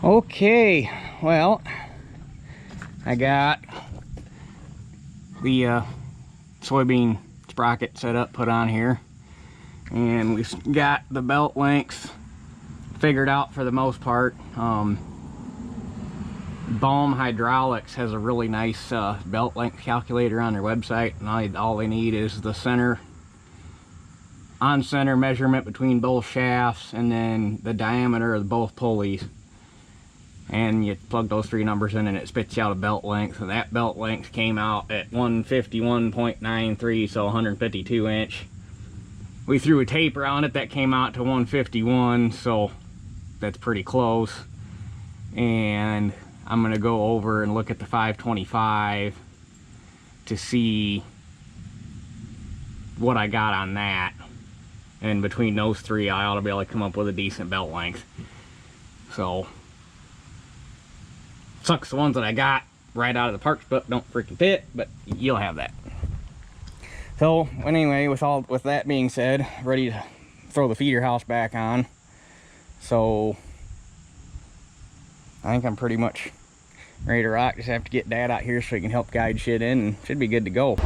Okay, well, I got the soybean sprocket set up, put on here, and we've got the belt lengths figured out for the most part. Balm Hydraulics has a really nice belt length calculator on their website, and all they need is the on-center measurement between both shafts, and then the diameter of both pulleys. And you plug those three numbers in and it spits you out a belt length, and that belt length came out at 151.93, so 152 inch. We threw a tape around it that came out to 151, so that's pretty close. And I'm gonna go over and look at the 525 to see what I got on that, and between those three I ought to be able to come up with a decent belt length. So sucks the ones that I got right out of the parts book don't freaking fit, but you'll have that. So anyway, with that being said, ready to throw the feeder house back on. So I think I'm pretty much ready to rock. Just have to get Dad out here so he can help guide shit in, and should be good to go.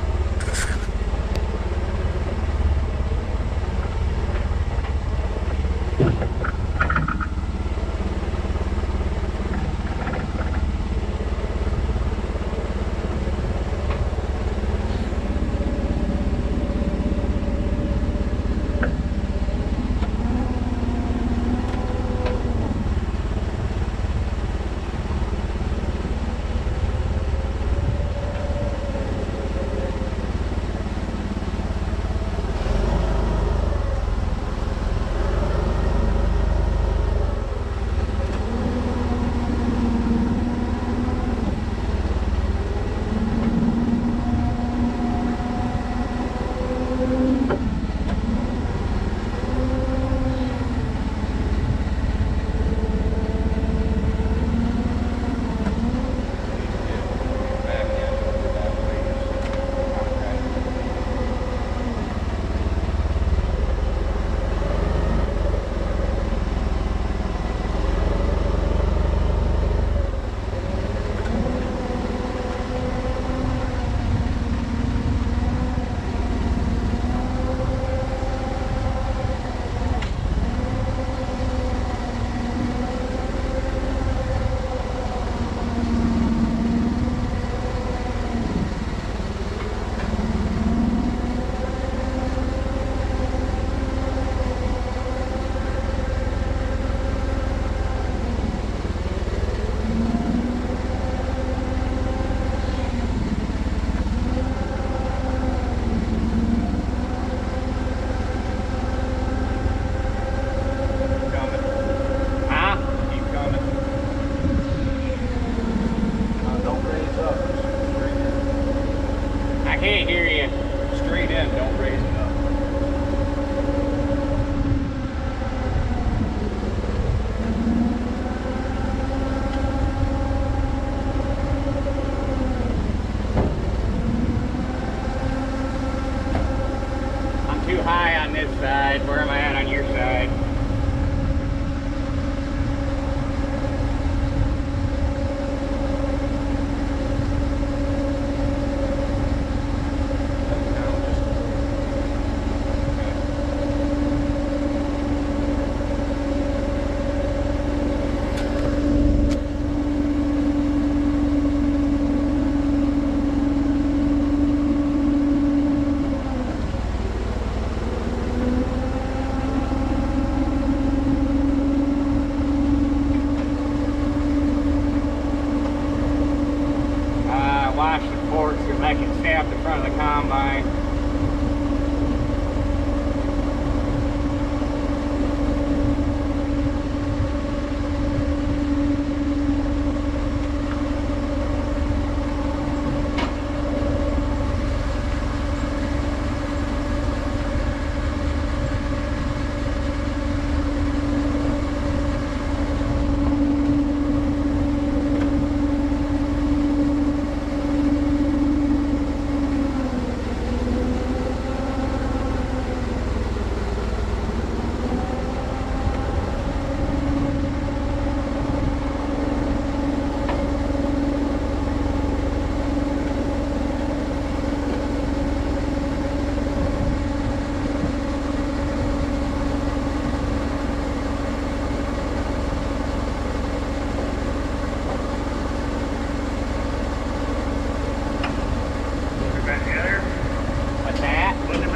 Where am I at on your side?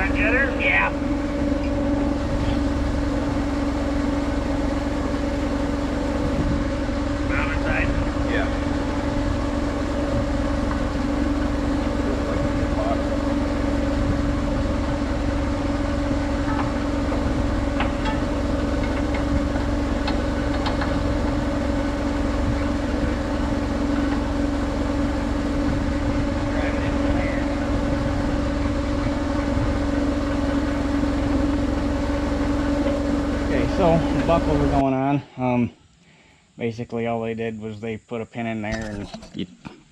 that better? Yeah. Other side. Yeah. So the buckles are going on. Basically all they did was they put a pin in there, and you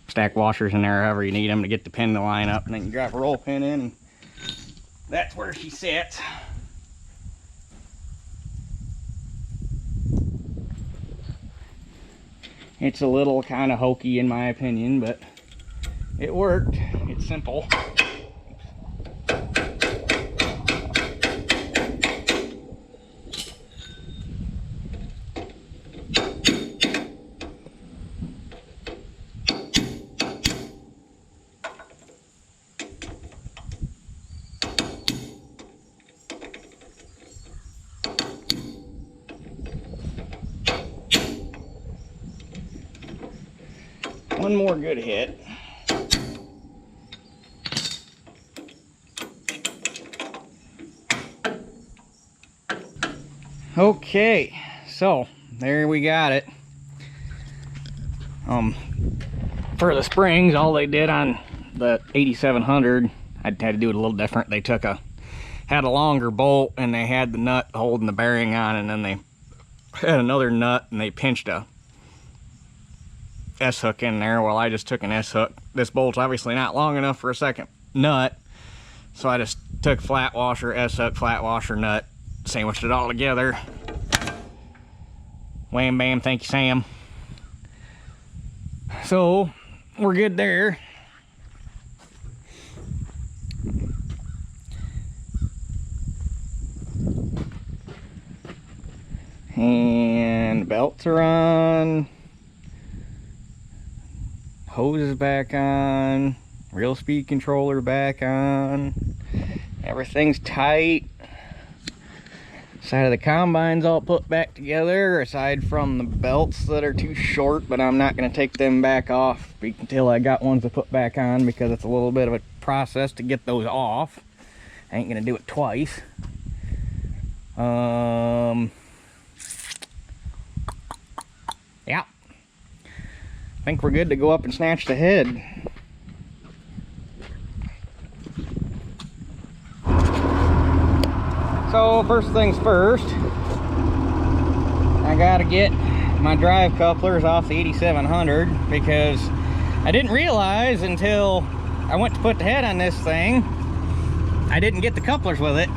stack washers in there however you need them to get the pin to line up, and then you drop a roll pin in, and that's where she sits. It's a little kind of hokey in my opinion, but it worked. It's simple. One more good hit. Okay, so there we got it. For the springs, all they did on the 8700, I had to do it a little different. They had a longer bolt, and they had the nut holding the bearing on, and then they had another nut, and they pinched a S-hook in there. Well, I just took an S-hook. This bolt's obviously not long enough for a second nut, so I just took flat washer, S-hook, flat washer, nut, sandwiched it all together. Wham bam, thank you Sam. So we're good there. And belts are on. Hose is back on, real speed controller back on, everything's tight. Side of the combine's all put back together, aside from the belts that are too short, but I'm not going to take them back off until I got ones to put back on, because it's a little bit of a process to get those off. I ain't going to do it twice. Yeah. I think we're good to go up and snatch the head. So first things first, I gotta get my drive couplers off the 8700, because I didn't realize until I went to put the head on this thing, I didn't get the couplers with it.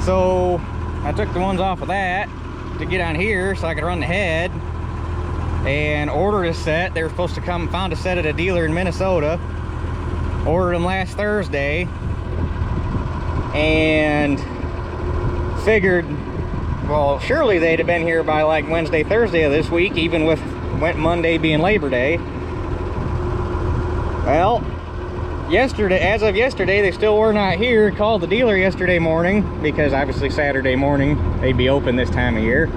So I took the ones off of that to get on here so I could run the head, and ordered a set. They were supposed to come, found a set at a dealer in Minnesota. Ordered them last Thursday, and figured, well, surely they'd have been here by like Wednesday, Thursday of this week, even with Monday being Labor Day. Well, yesterday, as of yesterday, they still were not here. Called the dealer yesterday morning, because obviously Saturday morning they'd be open this time of year.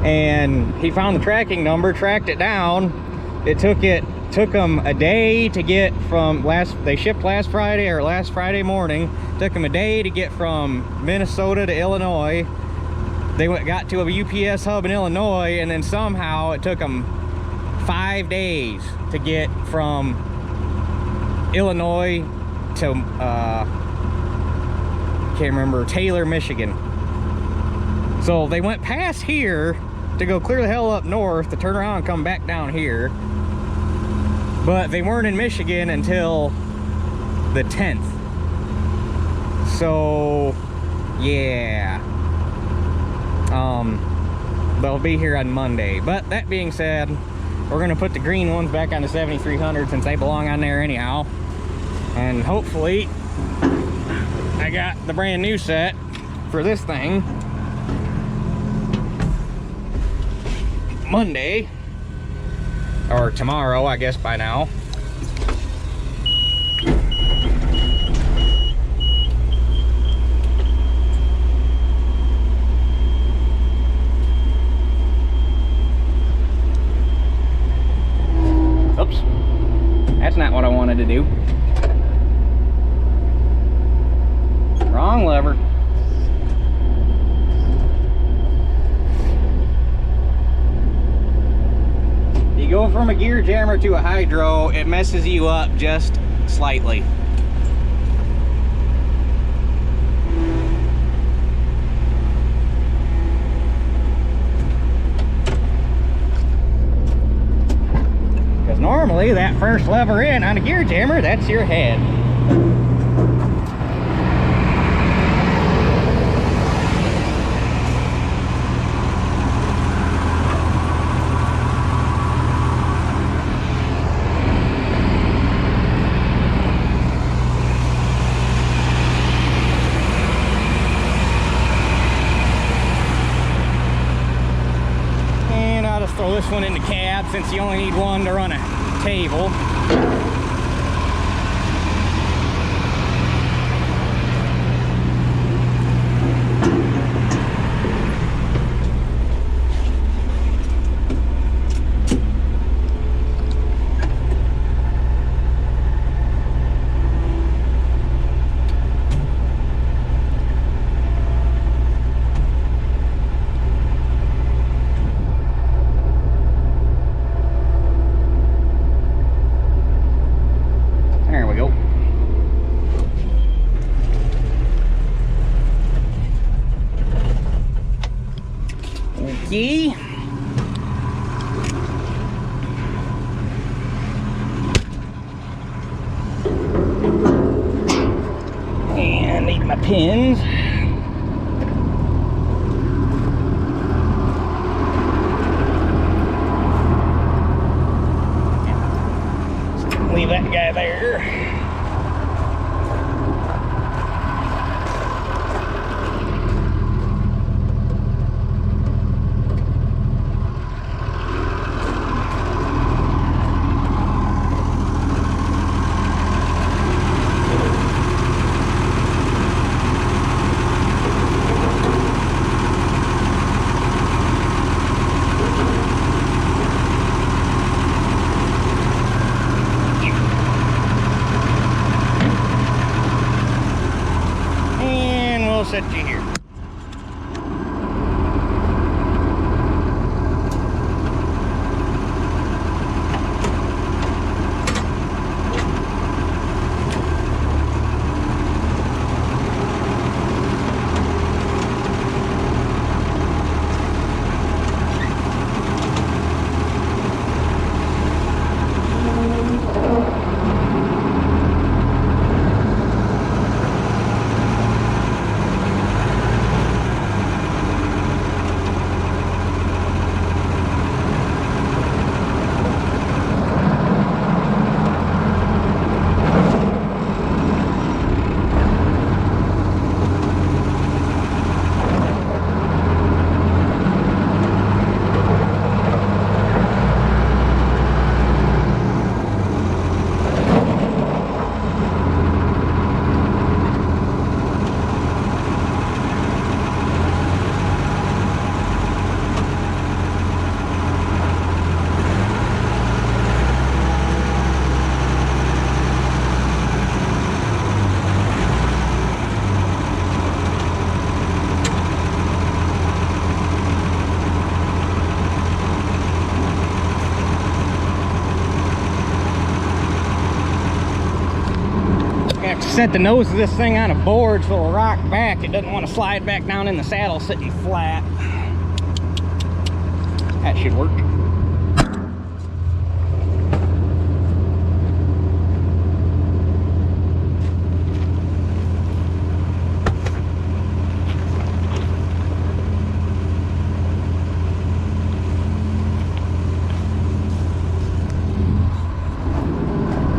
And he found the tracking number, tracked it down. It took them a day to get from they shipped last Friday, or last Friday morning. Took them a day to get from Minnesota to Illinois. They got to a UPS hub in Illinois, and then somehow it took them 5 days to get from Illinois to can't remember, Taylor, Michigan. So they went past here to go clear the hell up north to turn around and come back down here. But they weren't in Michigan until the 10th. So, yeah. They'll be here on Monday. But that being said, we're gonna put the green ones back on the 7300 since they belong on there anyhow. And hopefully, I got the brand new set for this thing Monday, or tomorrow, I guess by now. lever. You go from a gear jammer to a hydro, it messes you up just slightly. Because normally that first lever in on a gear jammer, that's your head. Throw this one in the cab since you only need one to run a table. Okay. And need my pins. Leave that guy there. Set you here. Set the nose of this thing on a board so it'll rock back. It doesn't want to slide back down in the saddle sitting flat. That should work.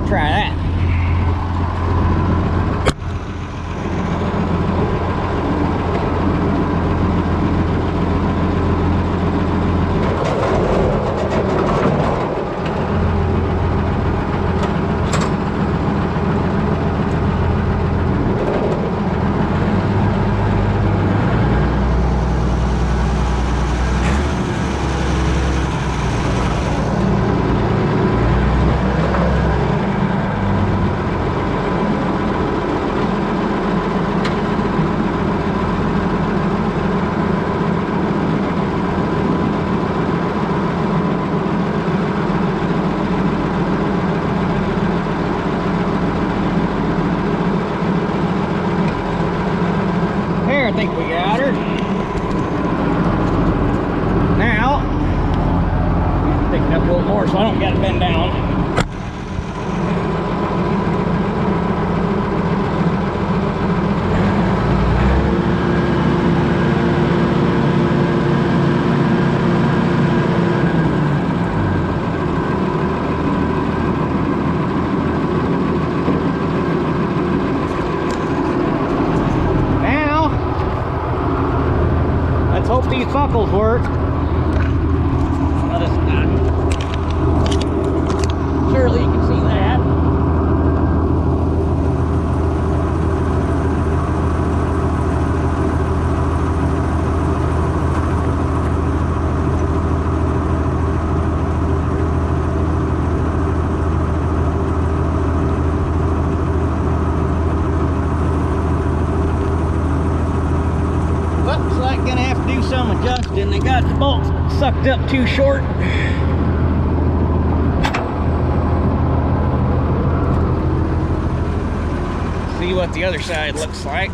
Try that. I think we got her. Now, pick it up a little more so I don't gotta bend down. Hope these buckles work. Surely you can see that. Looks like gonna have to do some adjusting. They got the bolts sucked up too short. See what the other side looks like.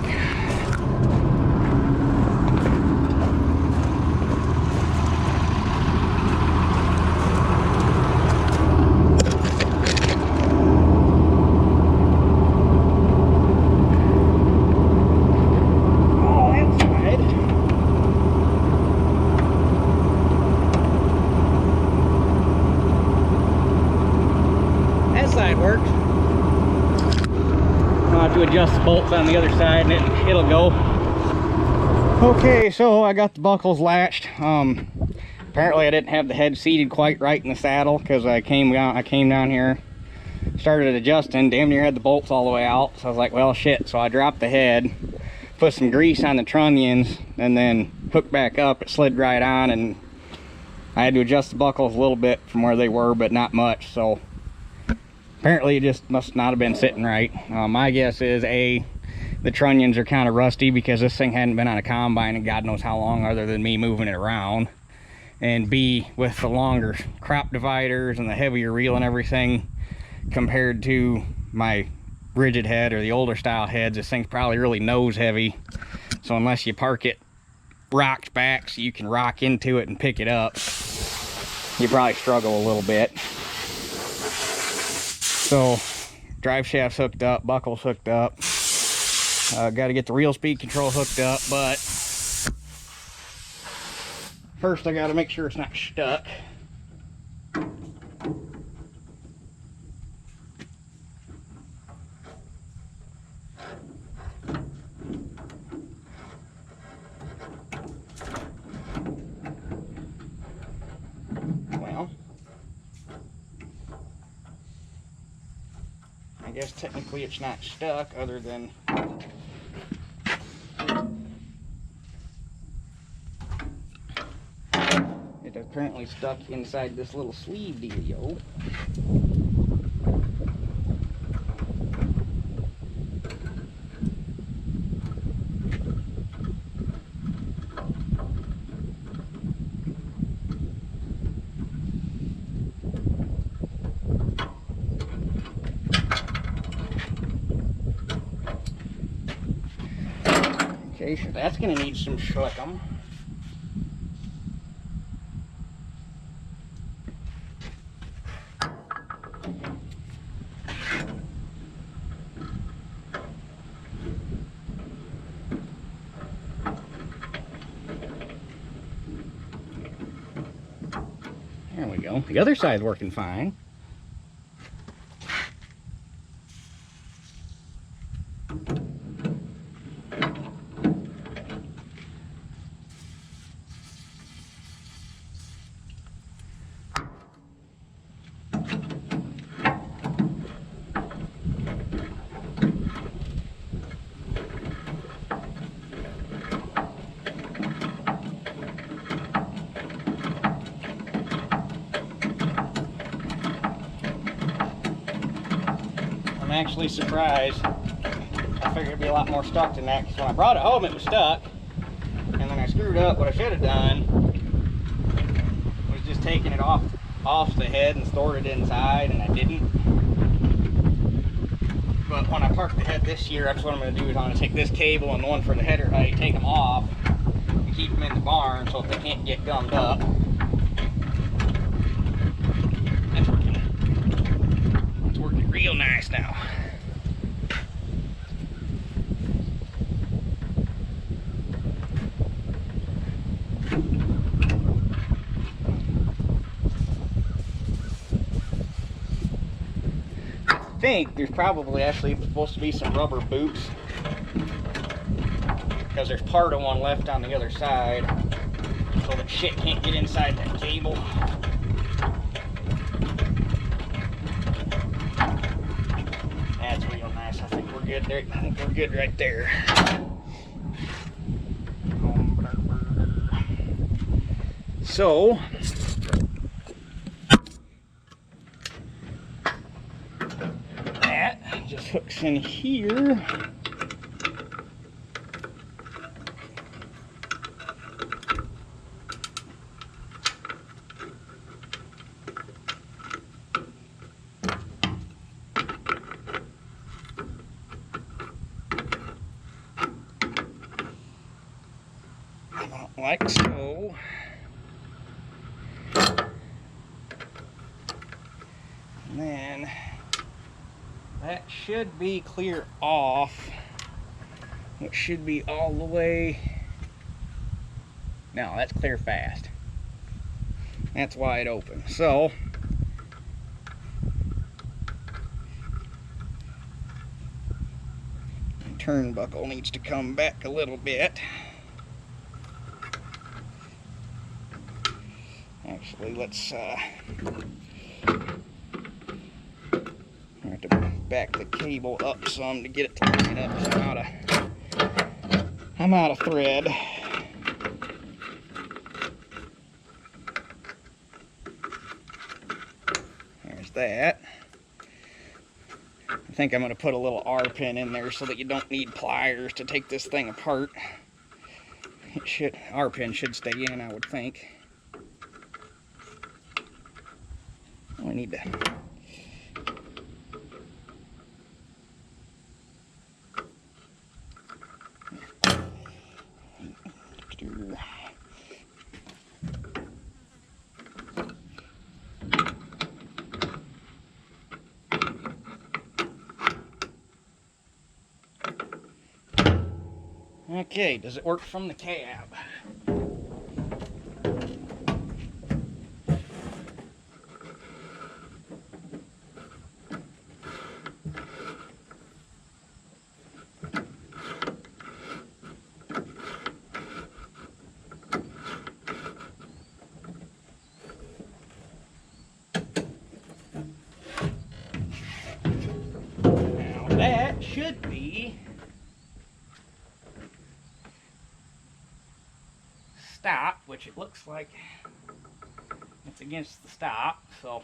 Worked. I'll have to adjust the bolts on the other side and it'll go. Okay, so I got the buckles latched. Apparently I didn't have the head seated quite right in the saddle because I came down here, started adjusting, damn near had the bolts all the way out. So I was like, well, shit. So I dropped the head, put some grease on the trunnions, and then hooked back up. It slid right on, and I had to adjust the buckles a little bit from where they were, but not much. So apparently it just must not have been sitting right. My guess is A, the trunnions are kind of rusty because this thing hadn't been on a combine and God knows how long other than me moving it around. And B, with the longer crop dividers and the heavier reel and everything compared to my rigid head or the older style heads, this thing's probably really nose heavy. So unless you park it rocked back so you can rock into it and pick it up, you probably struggle a little bit. So drive shaft's hooked up, buckles hooked up, got to get the reel speed control hooked up, but first I got to make sure it's not stuck. Well, I guess technically it's not stuck other than it apparently stuck inside this little sleeve dealio. Okay, so that's going to need some schlickum. There we go. The other side's working fine. I'm actually surprised. I figured it'd be a lot more stuck than that, because when I brought it home it was stuck, and then I screwed up. What I should have done was just taken it off the head and stored it inside, and I didn't. but when I park the head this year, that's what I'm going to do. Is I'm going to take this cable and the one for the header height, take them off, and keep them in the barn so if they can't get gummed up. It's working real nice now. I think there's probably actually supposed to be some rubber boots, because there's part of one left on the other side so that shit can't get inside that cable. That's real nice. I think we're good there. I think we're good right there. So that just hooks in here. Like so. And then that should be clear off. It should be all the way. No, that's clear fast. That's wide open. So the turnbuckle needs to come back a little bit. Actually, let's have to back the cable up some to get it to line up. So I'm out of thread. There's that. I think I'm going to put a little R pin in there so that you don't need pliers to take this thing apart. R pin should stay in, I would think. I need to Okay, does it work from the cab? That should be stop, which it looks like it's against the stop, so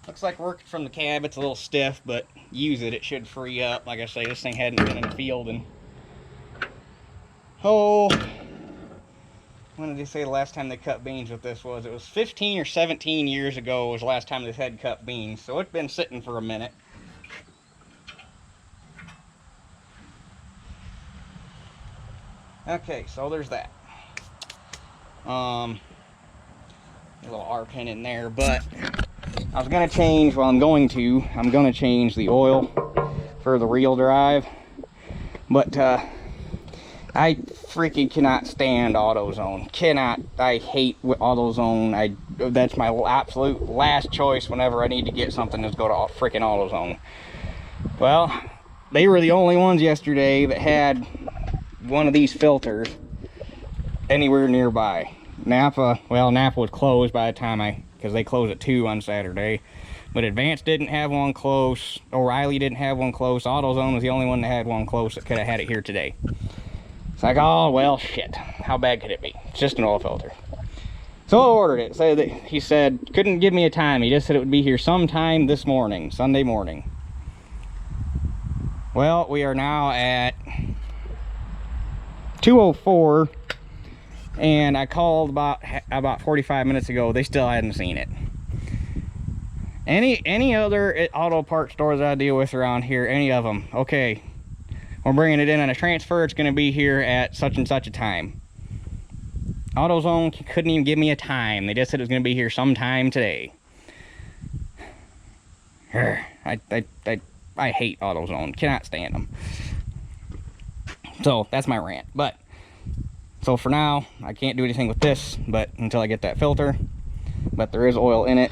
looks like working from the cab. It's a little stiff, but use it, it should free up. Like I say, this thing hadn't been in the field and when did they say the last time they cut beans with this was? It was 15 or 17 years ago was the last time this had cut beans, so it's been sitting for a minute. Okay, so there's that. A little R pin in there, but I was gonna change. Well, I'm gonna change the oil for the reel drive, but I freaking cannot stand AutoZone. Cannot. I hate AutoZone. That's my absolute last choice whenever I need to get something, is go to freaking AutoZone. Well, they were the only ones yesterday that had one of these filters anywhere nearby. Napa was closed by the time because they closed at 2 on Saturday, but Advance didn't have one close, O'Reilly didn't have one close, AutoZone was the only one that had one close that could have had it here today. It's like, oh well, shit, how bad could it be? It's just an oil filter. So I ordered it. So he said, couldn't give me a time, he just said it would be here sometime this morning, Sunday morning. Well, we are now at 2:04, and I called about 45 minutes ago. They still hadn't seen it. Any other auto parts stores I deal with around here, any of them, okay, we're bringing it in on a transfer, it's going to be here at such and such a time. AutoZone couldn't even give me a time. They just said it was going to be here sometime today. I hate AutoZone. Cannot stand them. So that's my rant. But so for now, I can't do anything with this, but until I get that filter. But there is oil in it.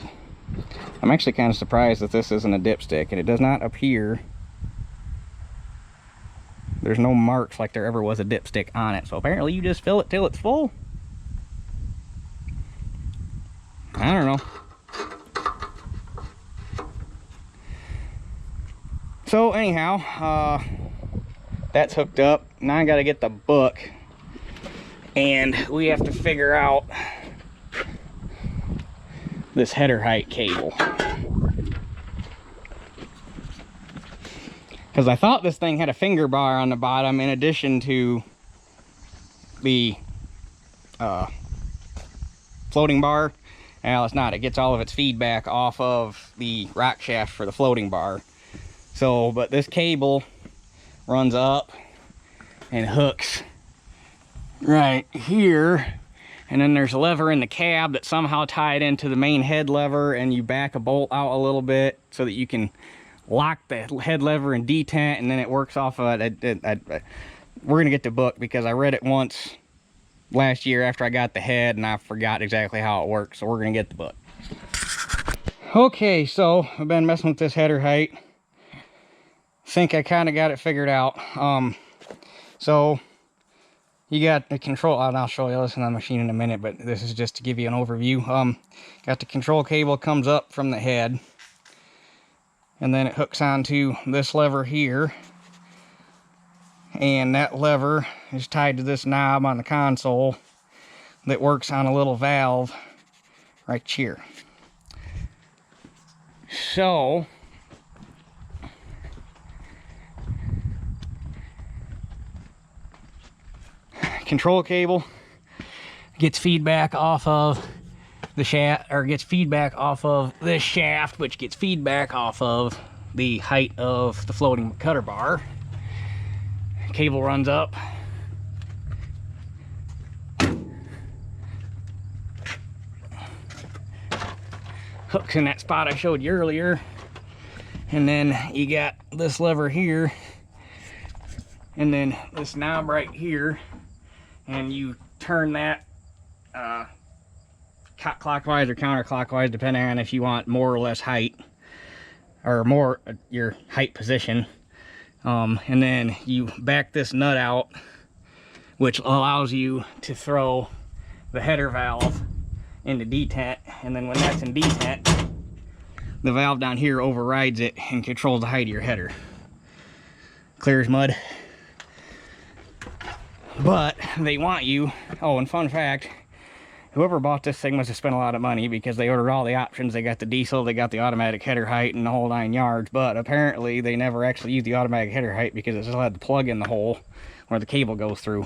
I'm actually kind of surprised that this isn't a dipstick, and it does not appear. There's no marks like there ever was a dipstick on it. So apparently you just fill it till it's full. I don't know. So anyhow, that's hooked up. Now I gotta get the book, and we have to figure out this header height cable, because I thought this thing had a finger bar on the bottom in addition to the floating bar. Well, it's not. It gets all of its feedback off of the rock shaft for the floating bar. So, but this cable runs up and hooks right here, and then there's a lever in the cab that somehow tied into the main head lever, and you back a bolt out a little bit so that you can lock the head lever and detent, and then it works off of it. We're gonna get the book because I read it once last year after I got the head and I forgot exactly how it works, so we're gonna get the book. Okay, so I've been messing with this header height. Think I kind of got it figured out. So you got the control, and I'll show you this on the machine in a minute, but this is just to give you an overview. Got the control cable comes up from the head, and then it hooks onto this lever here, and that lever is tied to this knob on the console that works on a little valve right here. So control cable gets feedback off of the shaft, or gets feedback off of this shaft, which gets feedback off of the height of the floating cutter bar. Cable runs up, hooks in that spot I showed you earlier, and then you got this lever here, and then this knob right here, and you turn that clockwise or counterclockwise depending on if you want more or less height, or more your height position, and then you back this nut out, which allows you to throw the header valve into detent, and then when that's in detent, the valve down here overrides it and controls the height of your header. Clear as mud. But they want you, oh, and fun fact, whoever bought this thing must have spent a lot of money, because they ordered all the options. They got the diesel, they got the automatic header height, and the whole 9 yards, but apparently they never actually used the automatic header height because it still had the plug in the hole where the cable goes through,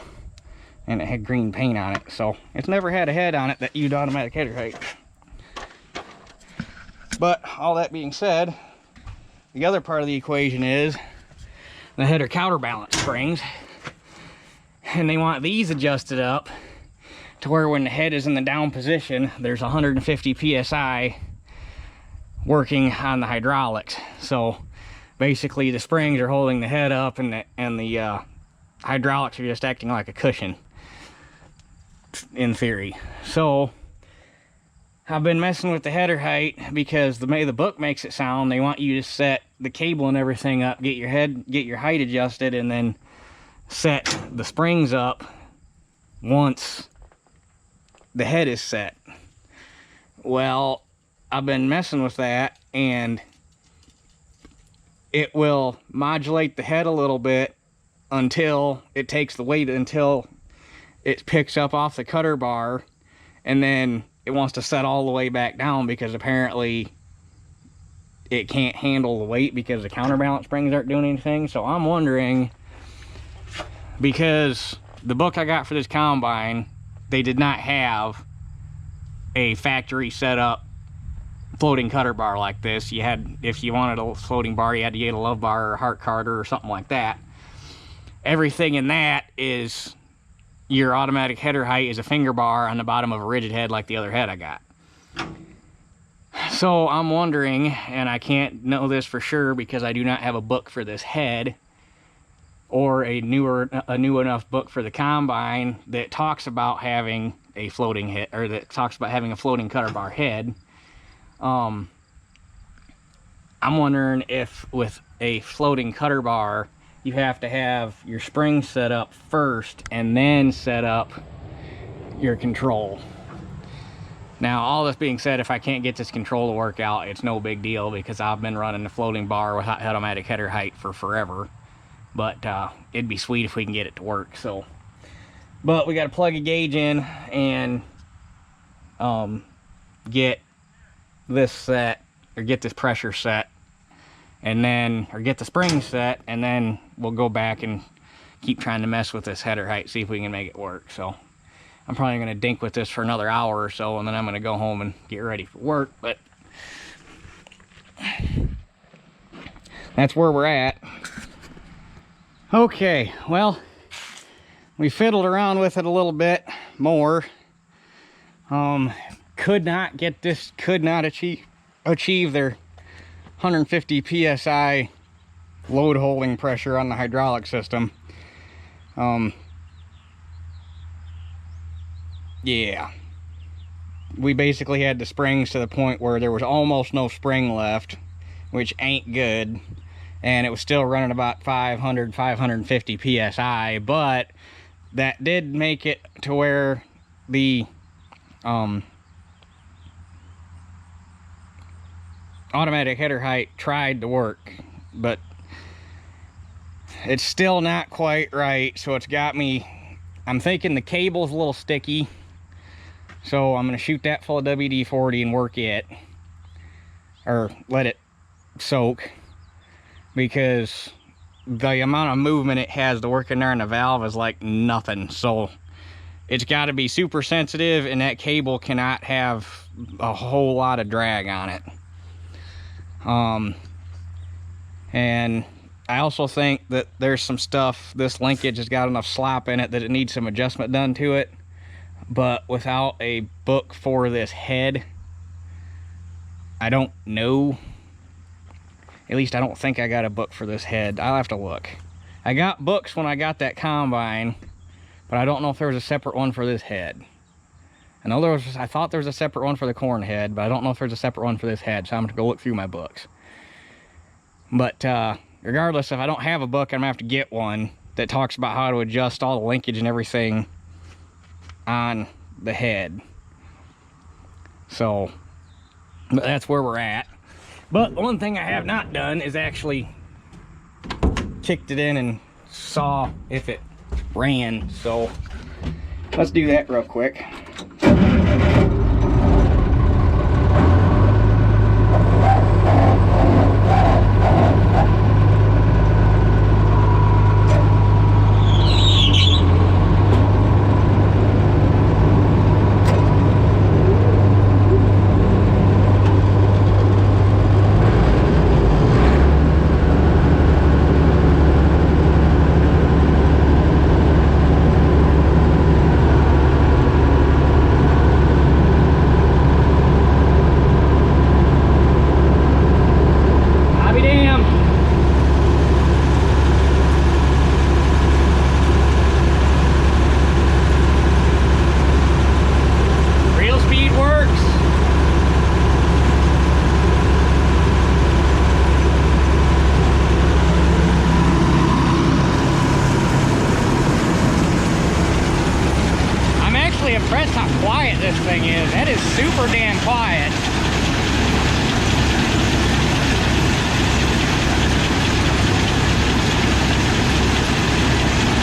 and it had green paint on it, so it's never had a head on it that used automatic header height. But all that being said, the other part of the equation is the header counterbalance springs, and they want these adjusted up to where when the head is in the down position, there's 150 psi working on the hydraulics. So basically the springs are holding the head up, and the hydraulics are just acting like a cushion in theory. So I've been messing with the header height because the way the book makes it sound, they want you to set the cable and everything up, get your height adjusted, and then set the springs up once the head is set. Well, I've been messing with that, and it will modulate the head a little bit until it takes the weight, until it picks up off the cutter bar, and then it wants to set all the way back down because apparently it can't handle the weight because the counterbalance springs aren't doing anything. So I'm wondering, because the book I got for this combine, they did not have a factory setup floating cutter bar like this. You had, if you wanted a floating bar, you had to get a love bar or a heart carder or something like that. Everything in that is your automatic header height is a finger bar on the bottom of a rigid head like the other head I got. So I'm wondering, and I can't know this for sure because I do not have a book for this head or a new enough book for the combine that talks about having a floating head, or that talks about having a floating cutter bar head. I'm wondering if with a floating cutter bar you have to have your spring set up first and then set up your control. Now, all this being said, if I can't get this control to work out, it's no big deal because I've been running the floating bar with automatic header height for forever. But it'd be sweet if we can get it to work. So, but we got to plug a gauge in and get this set, or get this pressure set, and then, or get the spring set, and then we'll go back and keep trying to mess with this header height, see if we can make it work. So I'm probably going to dink with this for another hour or so, and then I'm going to go home and get ready for work. But that's where we're at. Okay, well, we fiddled around with it a little bit more. Could not achieve their 150 psi load holding pressure on the hydraulic system. Yeah, we basically had the springs to the point where there was almost no spring left, which ain't good, and it was still running about 550 psi, but that did make it to where the automatic header height tried to work, but it's still not quite right. So it's got me, I'm thinking the cable's a little sticky, so I'm going to shoot that full of WD-40 and work it, or let it soak, because the amount of movement it has to work in there in the valve is like nothing. So it's got to be super sensitive, and that cable cannot have a whole lot of drag on it. And I also think that there's some stuff, this linkage has got enough slop in it that it needs some adjustment done to it. But without a book for this head, I don't know. At least I don't think I got a book for this head. I'll have to look. I got books when I got that combine, but I don't know if there was a separate one for this head. I know there was, I thought there was a separate one for the corn head, but I don't know if there's a separate one for this head, so I'm gonna go look through my books. But regardless, if I don't have a book, I'm gonna have to get one that talks about how to adjust all the linkage and everything on the head. So that's where we're at. But one thing I have not done is actually kicked it in and saw if it ran. So let's do that real quick. Impressed how quiet this thing is. That is super damn quiet.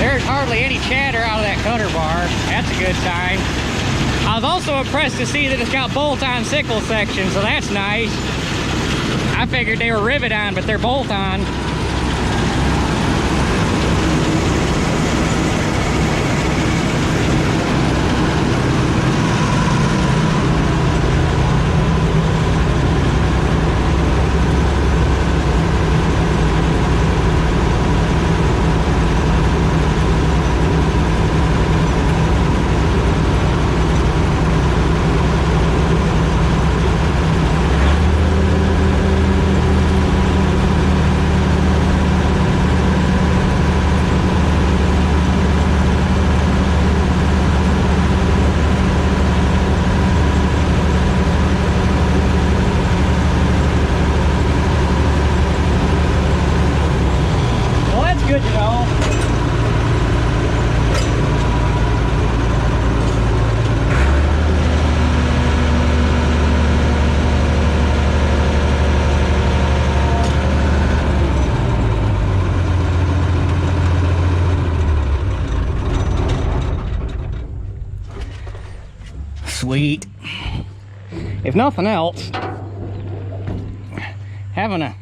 There's hardly any chatter out of that cutter bar. That's a good sign. I was also impressed to see that it's got bolt-on sickle section, so that's nice. I figured they were rivet-on, but they're bolt-on. sweet. If nothing else, having a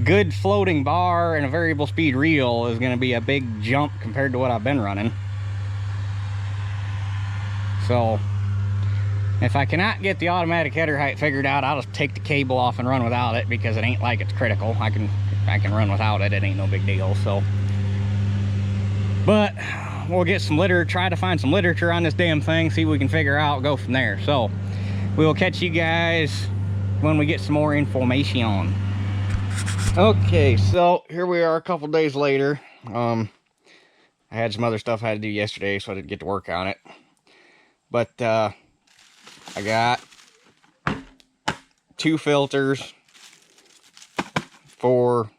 good floating bar and a variable speed reel is going to be a big jump compared to what I've been running. So if I cannot get the automatic header height figured out, I'll just take the cable off and run without it, because it ain't like it's critical. I can run without it. It ain't no big deal. So, but we'll get some literature, try to find some literature on this damn thing, see what we can figure out, go from there. So we will catch you guys when we get some more information. Okay, so here we are a couple days later. I had some other stuff I had to do yesterday, so I didn't get to work on it. But I got 2 filters for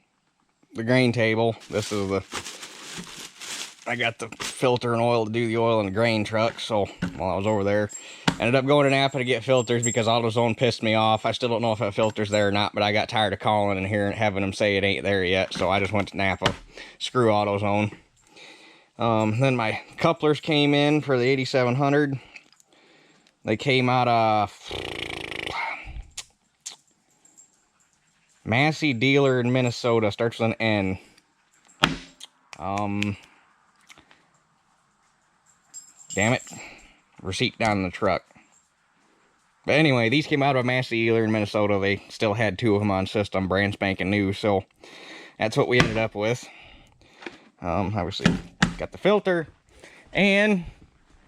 the grain table. This is I got the filter and oil to do the oil in the grain truck. So while I was over there, ended up going to Napa to get filters because AutoZone pissed me off. I still don't know if that filter's there or not, but I got tired of calling and having them say it ain't there yet. So I just went to Napa. Screw AutoZone. Then my couplers came in for the 8700. They came out of Massey dealer in Minnesota. Starts with an N. Damn it. Receipt down in the truck. But anyway, these came out of a Massey dealer in Minnesota. They still had 2 of them on system, brand spanking new. So that's what we ended up with. Obviously got the filter, and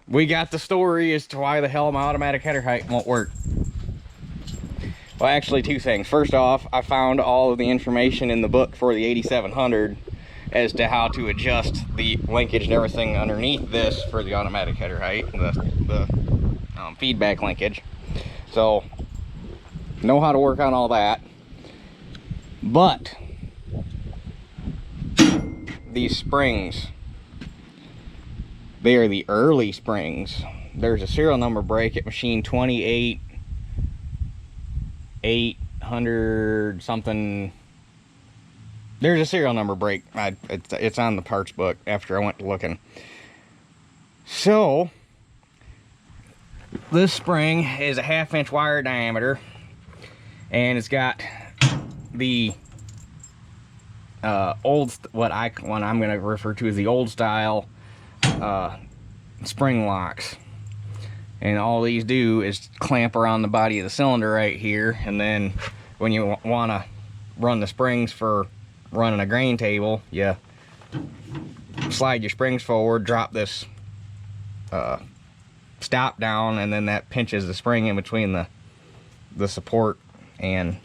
we got the story as to why the hell my automatic header height won't work. Well, actually 2 things. First off, I found all of the information in the book for the 8700 as to how to adjust the linkage and everything underneath this for the automatic header height, the feedback linkage. So, know how to work on all that. But these springs, they are the early springs. There's a serial number break at machine 28800 something. There's a serial number break. It's on the parts book after I went looking. So this spring is a 1/2 inch wire diameter, and it's got the what I'm going to refer to as the old style spring locks. And all these do is clamp around the body of the cylinder right here, and then when you want to run the springs for running a grain table, you slide your springs forward, drop this stop down, and then that pinches the spring in between the support and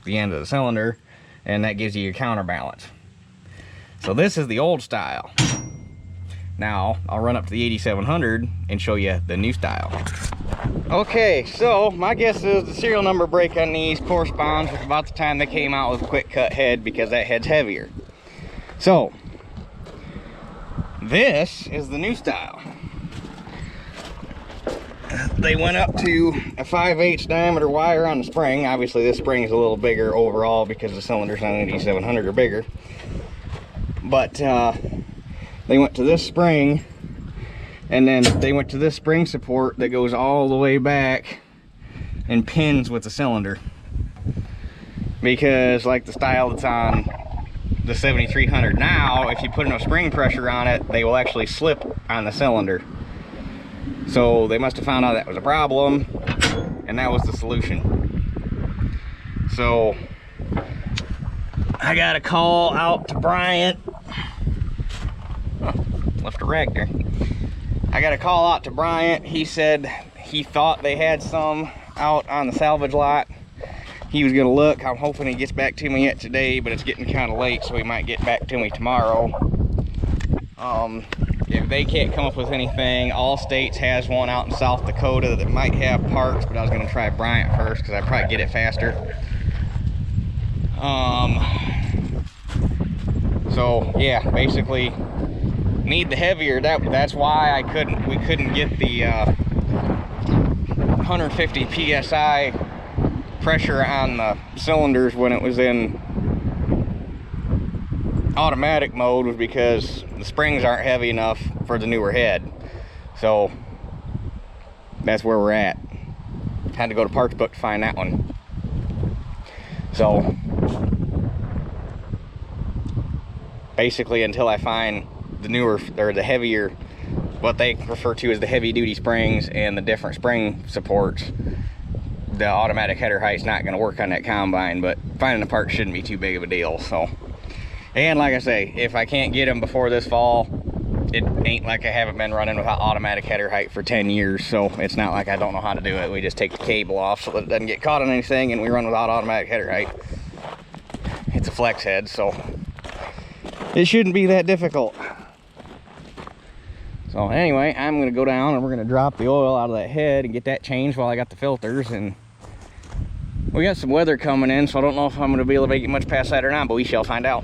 the end of the cylinder, and that gives you your counterbalance. So this is the old style. Now I'll run up to the 8700 and show you the new style. Okay, so my guess is the serial number break on these corresponds with about the time they came out with a quick cut head, because that head's heavier. So this is the new style. They went up to a 5/8 diameter wire on the spring. Obviously this spring is a little bigger overall because the cylinders on the 8700 are bigger. But they went to this spring, and then they went to this spring support that goes all the way back and pins with the cylinder. Because like the style that's on the 7300 now, if you put enough spring pressure on it, they will actually slip on the cylinder. So they must have found out that was a problem, and that was the solution. So I got a call out to Bryant. Oh, left a rag there. I got a call out to Bryant. He said he thought they had some out on the salvage lot. He was gonna look. I'm hoping he gets back to me yet today, but it's getting kind of late, so he might get back to me tomorrow. If they can't come up with anything, All States has one out in South Dakota that might have parts, but I was gonna try Bryant first because I'd probably get it faster. So yeah, basically need the heavier. That's why we couldn't get the 150 psi pressure on the cylinders when it was in automatic mode, was because the springs aren't heavy enough for the newer head. So that's where we're at. Had to go to Parts Book to find that one. So basically, until I find the newer, or the heavier, what they refer to as the heavy duty springs and the different spring supports, the automatic header height's not going to work on that combine. But finding the part shouldn't be too big of a deal. So, and like I say, if I can't get them before this fall, it ain't like I haven't been running without automatic header height for 10 years. So it's not like I don't know how to do it. We just take the cable off so that it doesn't get caught on anything, and we run without automatic header height. It's a flex head, so it shouldn't be that difficult. So anyway, I'm going to go down and we're going to drop the oil out of that head and get that changed while I got the filters. And we got some weather coming in, so I don't know if I'm going to be able to make it much past that or not, but we shall find out.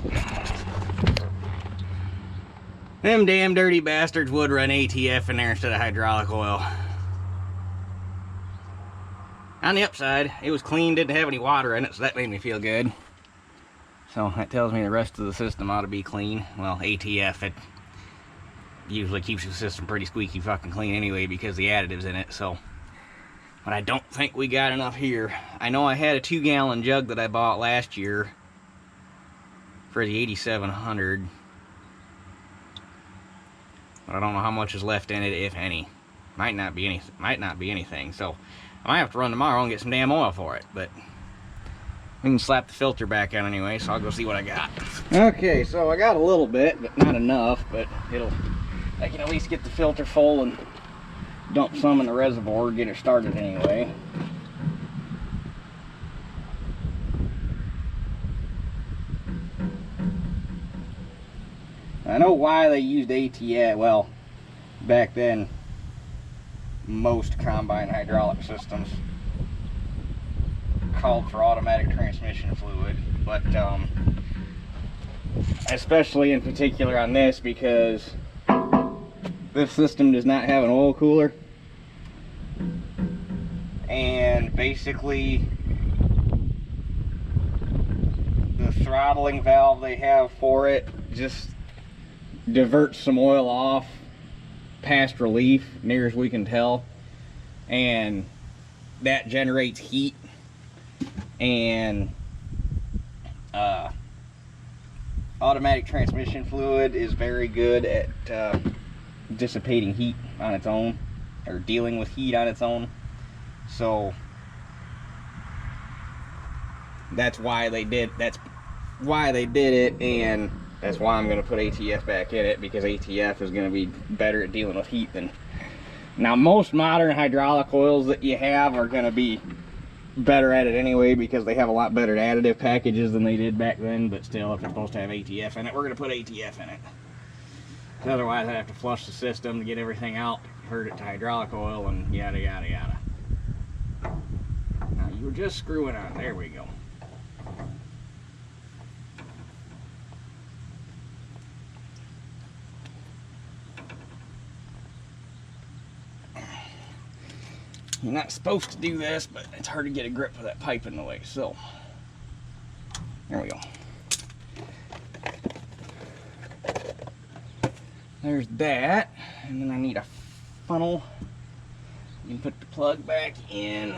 Them damn dirty bastards would run ATF in there instead of hydraulic oil. On the upside, it was clean, didn't have any water in it, so that made me feel good. So that tells me the rest of the system ought to be clean. Well, ATF, it usually keeps the system pretty squeaky fucking clean anyway because the additive's in it. So, but I don't think we got enough here. I know I had a 2-gallon jug that I bought last year for the 8700, but I don't know how much is left in it, if any. Might not be anything. So I might have to run tomorrow and get some damn oil for it, but we can slap the filter back on anyway, so I'll go see what I got. Okay, so I got a little bit, but not enough, but I can at least get the filter full and dump some in the reservoir, get it started anyway. I know why they used ATF. Well, back then, most combine hydraulic systems called for automatic transmission fluid, but especially in particular on this, because this system does not have an oil cooler, and basically the throttling valve they have for it just diverts some oil off past relief, near as we can tell, and that generates heat, and automatic transmission fluid is very good at dissipating heat on its own, or dealing with heat on its own. So that's why they did it, and that's why I'm going to put ATF back in it, because ATF is going to be better at dealing with heat than... Now, most modern hydraulic oils that you have are going to be better at it anyway, because they have a lot better additive packages than they did back then, but still, if they're supposed to have ATF in it, we're going to put ATF in it. Otherwise, I'd have to flush the system to get everything out, convert it to hydraulic oil, and yada, yada, yada. Now, you were just screwing on. There we go. You're not supposed to do this, but it's hard to get a grip with that pipe in the way, so there we go. There's that, and then I need a funnel. You can put the plug back in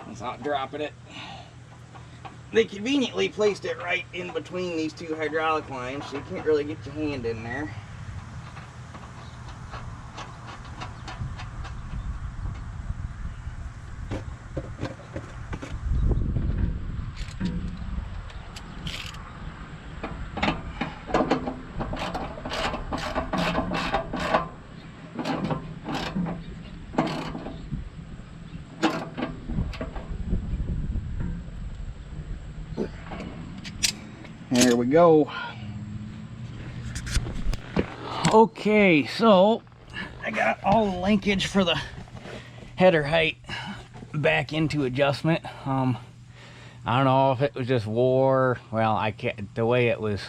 without dropping it. They conveniently placed it right in between these two hydraulic lines, so you can't really get your hand in there. There we go. Okay, so I got all the linkage for the header height back into adjustment. I don't know if it was just wore. Well, I can't. The way it was,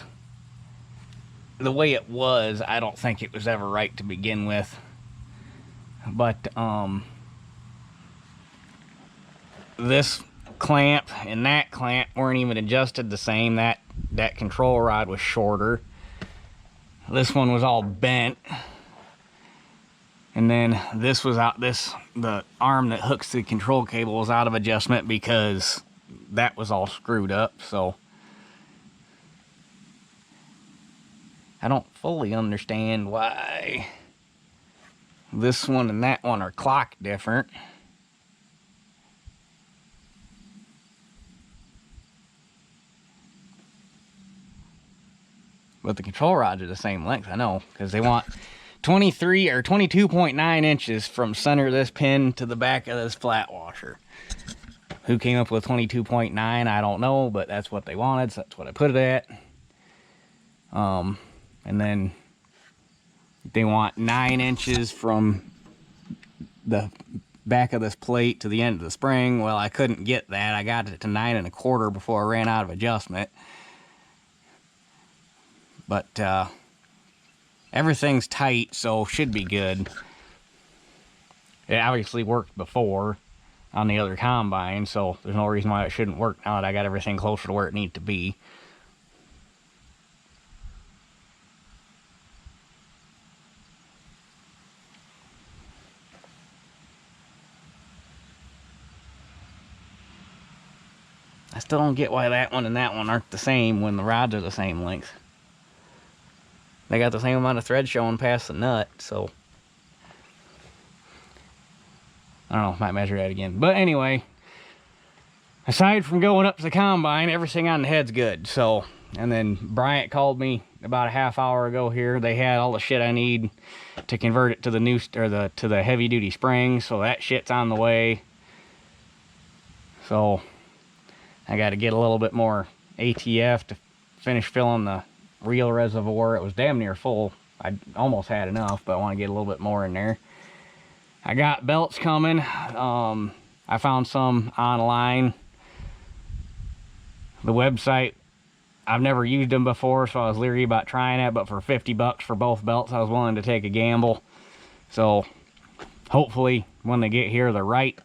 I don't think it was ever right to begin with. But this clamp and that clamp weren't even adjusted the same. That control rod was shorter. This one was all bent, And then this was out, the arm that hooks the control cable was out of adjustment because that was all screwed up. So I don't fully understand why this one and that one are clocked different. But the control rods are the same length, I know, because they want 23 or 22.9 inches from center of this pin to the back of this flat washer. Who came up with 22.9, I don't know, but that's what they wanted, so that's what I put it at. And then they want 9 inches from the back of this plate to the end of the spring. Well, I couldn't get that. I got it to 9 1/4 before I ran out of adjustment. But everything's tight, so should be good. It obviously worked before on the other combine, so there's no reason why it shouldn't work now that I got everything closer to where it needs to be. I still don't get why that one and that one aren't the same when the rods are the same length. They got the same amount of thread showing past the nut, so I don't know, might measure that again. But anyway, aside from going up to the combine, everything on the head's good. So, and then Bryant called me about a half hour ago here. They had all the shit I need to convert it to the new, or to the heavy duty springs, so that shit's on the way. So I got to get a little bit more ATF to finish filling the reel reservoir. It was damn near full. I almost had enough, but I want to get a little bit more in there. I got belts coming. I found some online. The website, I've never used them before, so I was leery about trying it, but for 50 bucks for both belts, I was willing to take a gamble. So hopefully when they get here, they're right.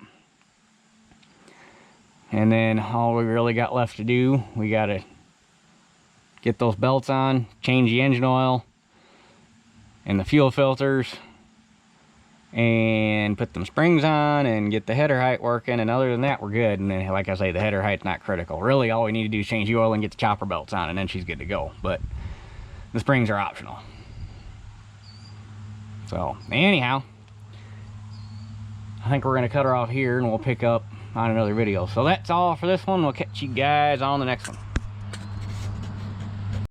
And then all we really got left to do, we got to get those belts on, change the engine oil and the fuel filters, and put them springs on and get the header height working. And other than that, we're good. And then, like I say, the header height's not critical. Really, all we need to do is change the oil and get the chopper belts on, and then she's good to go. But the springs are optional. So anyhow, I think we're going to cut her off here, and we'll pick up on another video. So that's all for this one. We'll catch you guys on the next one.